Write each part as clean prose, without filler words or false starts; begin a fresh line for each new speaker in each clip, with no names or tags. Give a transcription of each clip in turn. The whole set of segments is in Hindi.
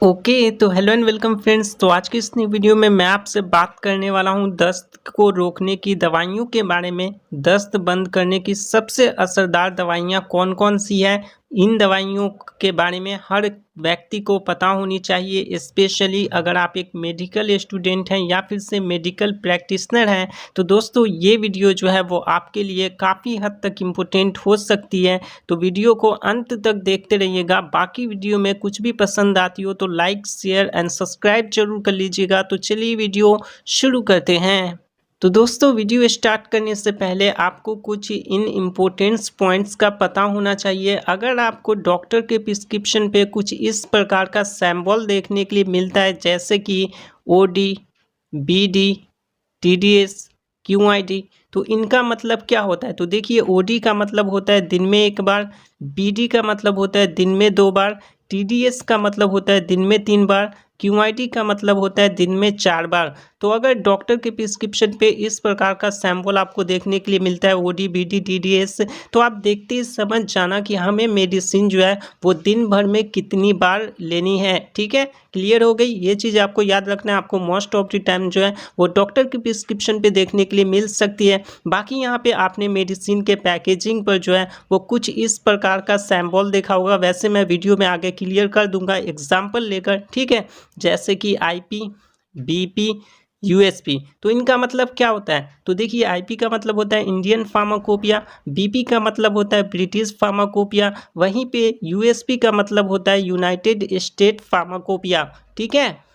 ओके तो हेलो एंड वेलकम फ्रेंड्स। तो आज की इस नई वीडियो में मैं आपसे बात करने वाला हूं दस्त को रोकने की दवाइयों के बारे में। दस्त बंद करने की सबसे असरदार दवाइयां कौन कौन सी है, इन दवाइयों के बारे में हर व्यक्ति को पता होनी चाहिए। स्पेशली अगर आप एक मेडिकल स्टूडेंट हैं या फिर से मेडिकल प्रैक्टिशनर हैं तो दोस्तों ये वीडियो जो है वो आपके लिए काफ़ी हद तक इम्पोर्टेंट हो सकती है। तो वीडियो को अंत तक देखते रहिएगा। बाकी वीडियो में कुछ भी पसंद आती हो तो लाइक शेयर एंड सब्सक्राइब जरूर कर लीजिएगा। तो चलिए वीडियो शुरू करते हैं। तो दोस्तों वीडियो स्टार्ट करने से पहले आपको कुछ इन इम्पोर्टेंट्स पॉइंट्स का पता होना चाहिए। अगर आपको डॉक्टर के प्रिस्क्रिप्शन पे कुछ इस प्रकार का सिंबल देखने के लिए मिलता है जैसे कि OD, BD, TDS, QID, तो इनका मतलब क्या होता है? तो देखिए OD का मतलब होता है दिन में एक बार, BD का मतलब होता है दिन में 2 बार, TDS का मतलब होता है दिन में 3 बार, QID का मतलब होता है दिन में 4 बार। तो अगर डॉक्टर के प्रिस्क्रिप्शन पे इस प्रकार का सैंपल आपको देखने के लिए मिलता है OD, BD, TDS, तो आप देखते ही समझ जाना कि हमें मेडिसिन जो है वो दिन भर में कितनी बार लेनी है। ठीक है, क्लियर हो गई? ये चीज़ आपको याद रखना है। आपको मोस्ट ऑफ द टाइम जो है वो डॉक्टर के प्रिस्क्रिप्शन पे देखने के लिए मिल सकती है। बाकी यहाँ पे आपने मेडिसिन के पैकेजिंग पर जो है वो कुछ इस प्रकार का सैंपल देखा होगा। वैसे मैं वीडियो में आगे क्लियर कर दूंगा एग्जाम्पल लेकर, ठीक है, जैसे कि IP, BP, USP। तो इनका मतलब क्या होता है? तो देखिए IP का मतलब होता है इंडियन फार्माकोपिया, BP का मतलब होता है ब्रिटिश फार्माकोपिया, वहीं पे USP का मतलब होता है यूनाइटेड स्टेट फार्माकोपिया। ठीक है,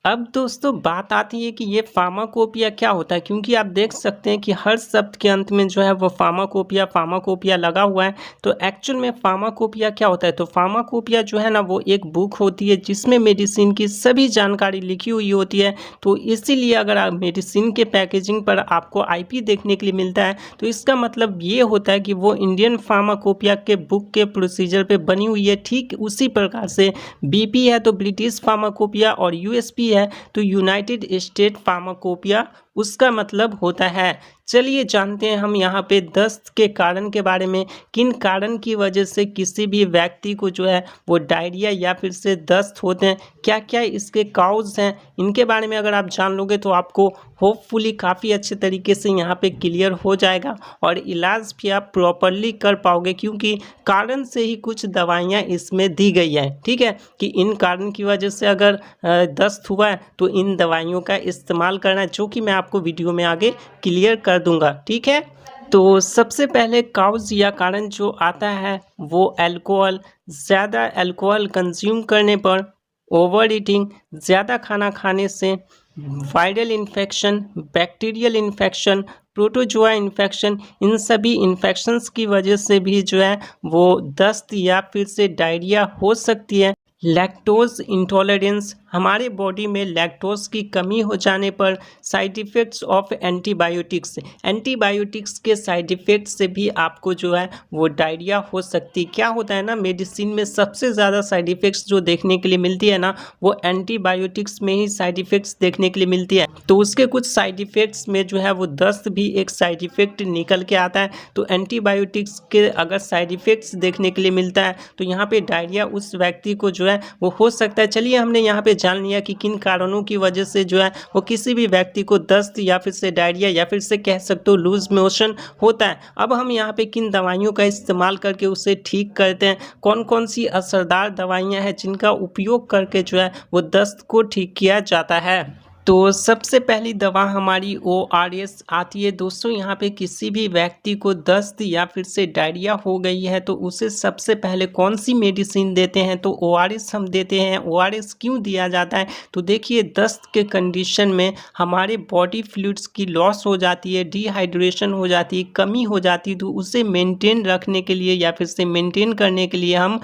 अब दोस्तों बात आती है कि ये फार्माकोपिया क्या होता है, क्योंकि आप देख सकते हैं कि हर शब्द के अंत में जो है वो फार्माकोपिया फार्माकोपिया लगा हुआ है। तो एक्चुअल में फार्माकोपिया क्या होता है? तो फार्माकोपिया जो है ना वो एक बुक होती है जिसमें मेडिसिन की सभी जानकारी लिखी हुई होती है। तो इसीलिए अगर आप मेडिसिन के पैकेजिंग पर आपको IP देखने के लिए मिलता है तो इसका मतलब ये होता है कि वो इंडियन फार्माकोपिया के बुक के प्रोसीजर पे बनी हुई है। ठीक उसी प्रकार से BP है तो ब्रिटिश फार्माकोपिया और USP है तो यूनाइटेड स्टेट फार्माकोपिया उसका मतलब होता है। चलिए जानते हैं हम यहाँ पे दस्त के कारण के बारे में। किन कारण की वजह से किसी भी व्यक्ति को जो है वो डायरिया या फिर से दस्त होते हैं, क्या क्या इसके काउज हैं, इनके बारे में अगर आप जान लोगे तो आपको होपफुली काफ़ी अच्छे तरीके से यहाँ पे क्लियर हो जाएगा और इलाज भी आप प्रॉपरली कर पाओगे, क्योंकि कारण से ही कुछ दवाइयाँ इसमें दी गई हैं। ठीक है, कि इन कारण की वजह से अगर दस्त हुआ है तो इन दवाइयों का इस्तेमाल करना है, जो कि मैं आपको वीडियो में आगे क्लियर कर दूंगा। ठीक है, तो सबसे पहले काउज या कारण जो आता है वो अल्कोहल, ज़्यादा अल्कोहल कंज्यूम करने पर, ओवर ईटिंग, ज़्यादा खाना खाने से, viral infection, bacterial infection, protozoa infection, इन सभी इन्फेक्शंस की वजह से भी जो है वो दस्त या फिर से डायरिया हो सकती है। लैक्टोज इंटॉलरेंस, हमारे बॉडी में लैक्टोज की कमी हो जाने पर, side effects of antibiotics, antibiotics के साइड इफ़ेक्ट से भी आपको जो है वो डायरिया हो सकती है। क्या होता है ना, मेडिसिन में सबसे ज़्यादा साइड इफ़ेक्ट्स जो देखने के लिए मिलती है ना वो एंटीबायोटिक्स में ही साइड इफ़ेक्ट्स देखने के लिए मिलती है। तो उसके कुछ साइड इफ़ेक्ट्स में जो है वो दस्त भी एक साइड इफ़ेक्ट निकल के आता है। तो एंटीबायोटिक्स के अगर साइड इफ़ेक्ट्स देखने के लिए मिलता है तो यहाँ पे डायरिया उस व्यक्ति को जो है वो हो सकता है। चलिए हमने यहाँ पे जान लिया कि किन कारणों की वजह से जो है वो किसी भी व्यक्ति को दस्त या फिर से डायरिया या फिर से कह सकते हो लूज मोशन होता है। अब हम यहाँ पे किन दवाइयों का इस्तेमाल करके उसे ठीक करते हैं, कौन कौन सी असरदार दवाइयाँ हैं जिनका उपयोग करके जो है वो दस्त को ठीक किया जाता है। तो सबसे पहली दवा हमारी ORS आती है। दोस्तों यहाँ पे किसी भी व्यक्ति को दस्त या फिर से डायरिया हो गई है तो उसे सबसे पहले कौन सी मेडिसिन देते हैं? तो ORS हम देते हैं। ORS क्यों दिया जाता है? तो देखिए दस्त के कंडीशन में हमारे बॉडी फ्लूइड्स की लॉस हो जाती है, डिहाइड्रेशन हो जाती है, कमी हो जाती है। तो उसे मेंटेन रखने के लिए या फिर से मेंटेन करने के लिए हम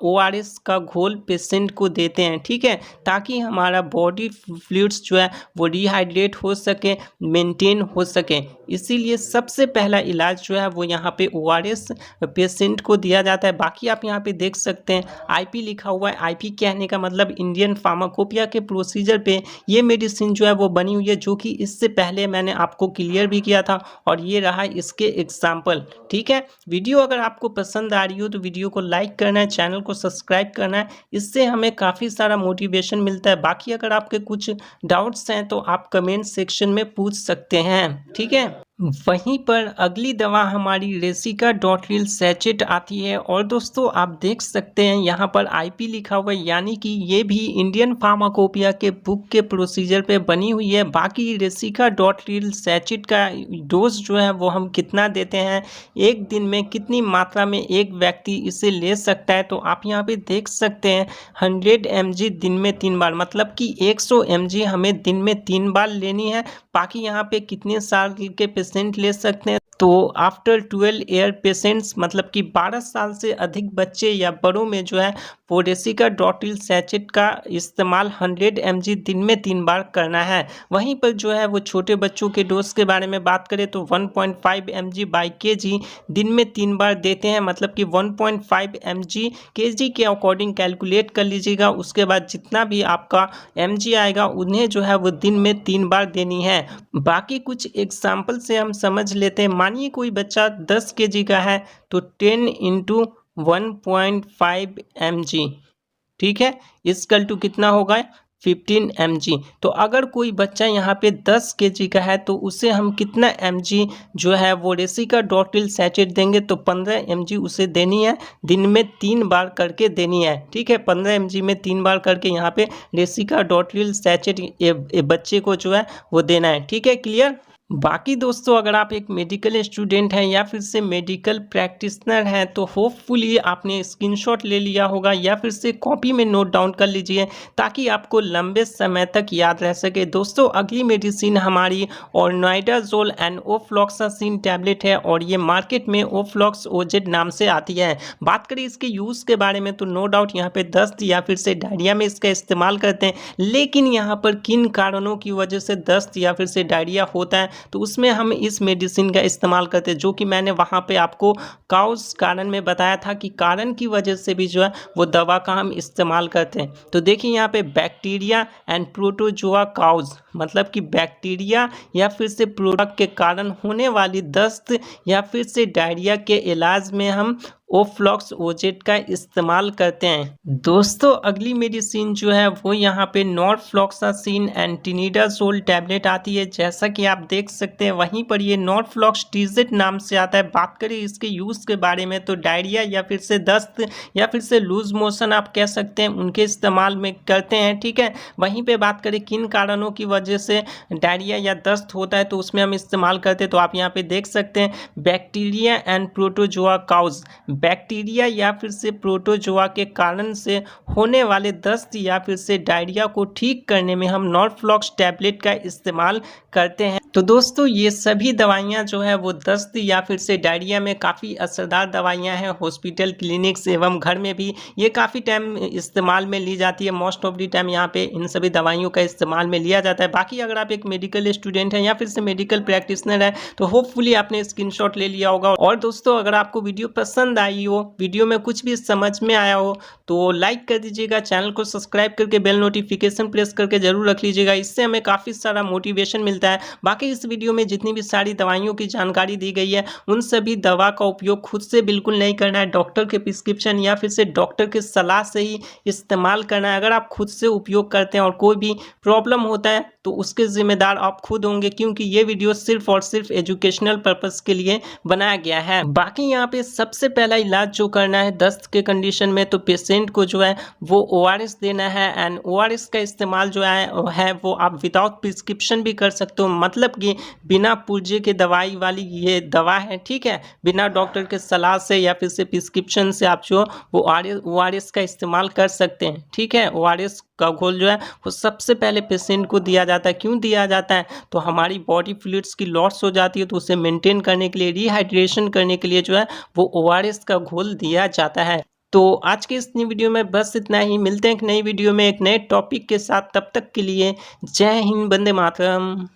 ORS का घोल पेशेंट को देते हैं। ठीक है, ताकि हमारा बॉडी फ्लूइड्स जो है वो डिहाइड्रेट हो सके, मेंटेन हो सके। इसीलिए सबसे पहला इलाज जो है वो यहाँ पे ओआरएस पेशेंट को दिया जाता है। बाकी आप यहाँ पे देख सकते हैं आईपी लिखा हुआ है। आईपी कहने का मतलब इंडियन फार्माकोपिया के प्रोसीजर पे ये मेडिसिन जो है वो बनी हुई है, जो कि इससे पहले मैंने आपको क्लियर भी किया था और ये रहा इसके एग्जाम्पल। ठीक है, वीडियो अगर आपको पसंद आ रही हो तो वीडियो को लाइक करना है, चैनल को सब्सक्राइब करना है, इससे हमें काफ़ी सारा मोटिवेशन मिलता है। बाकी अगर आपके कुछ डाउट्स हैं तो आप कमेंट सेक्शन में पूछ सकते हैं। ठीक है, वहीं पर अगली दवा हमारी रेसिकाडोट्रिल सैचेट आती है और दोस्तों आप देख सकते हैं यहाँ पर आईपी लिखा हुआ है, यानी कि ये भी इंडियन फार्माकोपिया के बुक के प्रोसीजर पे बनी हुई है। बाकी रेसिकाडोट्रिल सैचेट का डोज जो है वो हम कितना देते हैं, एक दिन में कितनी मात्रा में एक व्यक्ति इसे ले सकता है, तो आप यहाँ पे देख सकते हैं 100 mg दिन में 3 बार, मतलब कि 100 mg हमें दिन में 3 बार लेनी है। बाकी यहाँ पे कितने साल के पेशेंट ले सकते हैं, तो आफ्टर 12 ईयर पेशेंट्स, मतलब कि 12 साल से अधिक बच्चे या बड़ों में जो है वो रेसिकाडोट्रिल सैचेट का इस्तेमाल 100 mg दिन में 3 बार करना है। वहीं पर जो है वो छोटे बच्चों के डोज के बारे में बात करें तो 1.5 mg बाई kg दिन में 3 बार देते हैं, मतलब कि 1.5 mg kg के अकॉर्डिंग कैलकुलेट कर लीजिएगा। उसके बाद जितना भी आपका mg आएगा उन्हें जो है वो दिन में 3 बार देनी है। बाकी कुछ एग्जाम्पल से हम समझ लेते हैं। मानिए कोई बच्चा 10 kg का है तो 10 इंटू 1.5 mg, ठीक है, इसकल टू कितना होगा 15 mg। तो अगर कोई बच्चा यहाँ पे 10 kg का है तो उसे हम कितना mg जो है वो रेसिकाडोट्रिल सैचेट देंगे, तो 15 mg उसे देनी है, दिन में 3 बार करके देनी है। ठीक है, 15 mg में 3 बार करके यहाँ पे रेसिकाडोट्रिल सैचेट बच्चे को जो है वो देना है। ठीक है, क्लियर। बाकी दोस्तों अगर आप एक मेडिकल स्टूडेंट हैं या फिर से मेडिकल प्रैक्टिशनर हैं तो होपफुली आपने स्क्रीनशॉट ले लिया होगा या फिर से कॉपी में नोट डाउन कर लीजिए ताकि आपको लंबे समय तक याद रह सके। दोस्तों अगली मेडिसिन हमारी ऑर्नाइडाजोल एंड ओफ्लॉक्सासिन टैबलेट है और ये मार्केट में ओफ्लॉक्स ओजेड नाम से आती है। बात करें इसके यूज़ के बारे में तो नो डाउट यहाँ पे दस्त या फिर से डायरिया में इसका इस्तेमाल करते हैं, लेकिन यहाँ पर किन कारणों की वजह से दस्त या फिर से डायरिया होता है तो उसमें हम इस मेडिसिन का इस्तेमाल करते हैं, जो कि मैंने वहाँ पे आपको काउज कारण में बताया था कि कारण की वजह से भी जो है वो दवा का हम इस्तेमाल करते हैं। तो देखिए यहाँ पे बैक्टीरिया एंड प्रोटोजोआ काउज, मतलब कि बैक्टीरिया या फिर से प्रोडक्ट के कारण होने वाली दस्त या फिर से डायरिया के इलाज में हम ओफ्लॉक्स ओजेड का इस्तेमाल करते हैं। दोस्तों अगली मेडिसिन जो है वो यहाँ पे नॉरफ्लॉक्सासिन एंड टिनिडाजोल टैबलेट आती है, जैसा कि आप देख सकते हैं। वहीं पर ये नॉरफ्लॉक्स टीजेट नाम से आता है। बात करें इसके यूज़ के बारे में तो डायरिया या फिर से दस्त या फिर से लूज मोशन आप कह सकते हैं उनके इस्तेमाल में करते हैं। ठीक है, वहीं पर बात करें किन कारणों की वजह से डायरिया या दस्त होता है तो उसमें हम इस्तेमाल करते हैं, तो आप यहाँ पे देख सकते हैं bacteria and protozoa cause. Bacteria या फिर से प्रोटोजोआ के कारण से होने वाले दस्त या फिर से डायरिया को ठीक करने में हम नॉरफ्लॉक्स टैबलेट का इस्तेमाल करते हैं। तो दोस्तों ये सभी दवाइयाँ जो है वो दस्त या फिर से डायरिया में काफ़ी असरदार दवाइयाँ हैं। हॉस्पिटल, क्लिनिक्स एवं घर में भी ये काफ़ी टाइम इस्तेमाल में ली जाती है। मोस्ट ऑफ द टाइम यहाँ पे इन सभी दवाइयों का इस्तेमाल में लिया जाता है। बाकी अगर आप एक मेडिकल स्टूडेंट हैं या फिर से मेडिकल प्रैक्टिशनर है तो होपफुली आपने स्क्रीनशॉट ले लिया होगा। और दोस्तों अगर आपको वीडियो पसंद आई हो, वीडियो में कुछ भी समझ में आया हो तो लाइक कर दीजिएगा, चैनल को सब्सक्राइब करके बेल नोटिफिकेशन प्रेस करके जरूर रख लीजिएगा, इससे हमें काफ़ी सारा मोटिवेशन मिलता है। बाकी इस वीडियो में जितनी भी सारी दवाइयों की जानकारी दी गई है उन सभी दवा का उपयोग खुद से बिल्कुल नहीं करना है, डॉक्टर के प्रिस्क्रिप्शन या फिर से डॉक्टर के सलाह से ही इस्तेमाल करना है। अगर आप खुद से उपयोग करते हैं और कोई भी प्रॉब्लम होता है तो उसके जिम्मेदार आप खुद होंगे, क्योंकि ये वीडियो सिर्फ और सिर्फ एजुकेशनल पर्पस के लिए बनाया गया है। बाकी यहाँ पे सबसे पहला इलाज जो करना है दस्त के कंडीशन में तो पेशेंट को जो है वो ओआरएस देना है। एंड ओआरएस का इस्तेमाल जो है वो आप विदाउट प्रिस्क्रिप्शन भी कर सकते हो, मतलब कि बिना पुर्जे के दवाई वाली ये दवा है। ठीक है, बिना डॉक्टर के सलाह से या फिर से प्रिस्क्रिप्शन से आप जो वो ओआरएस का इस्तेमाल कर सकते हैं। ठीक है, ओआरएस का घोल जो है वो सबसे पहले पेशेंट को दिया जाता है। क्यों दिया जाता है, तो हमारी बॉडी फ्लूइड्स की लॉस हो जाती है तो उसे मेंटेन करने के लिए, रिहाइड्रेशन करने के लिए जो है वो ओआरएस का घोल दिया जाता है। तो आज की इस नई वीडियो में बस इतना ही। मिलते हैं एक नई वीडियो में एक नए टॉपिक के साथ। तब तक के लिए जय हिंद, वंदे मातरम।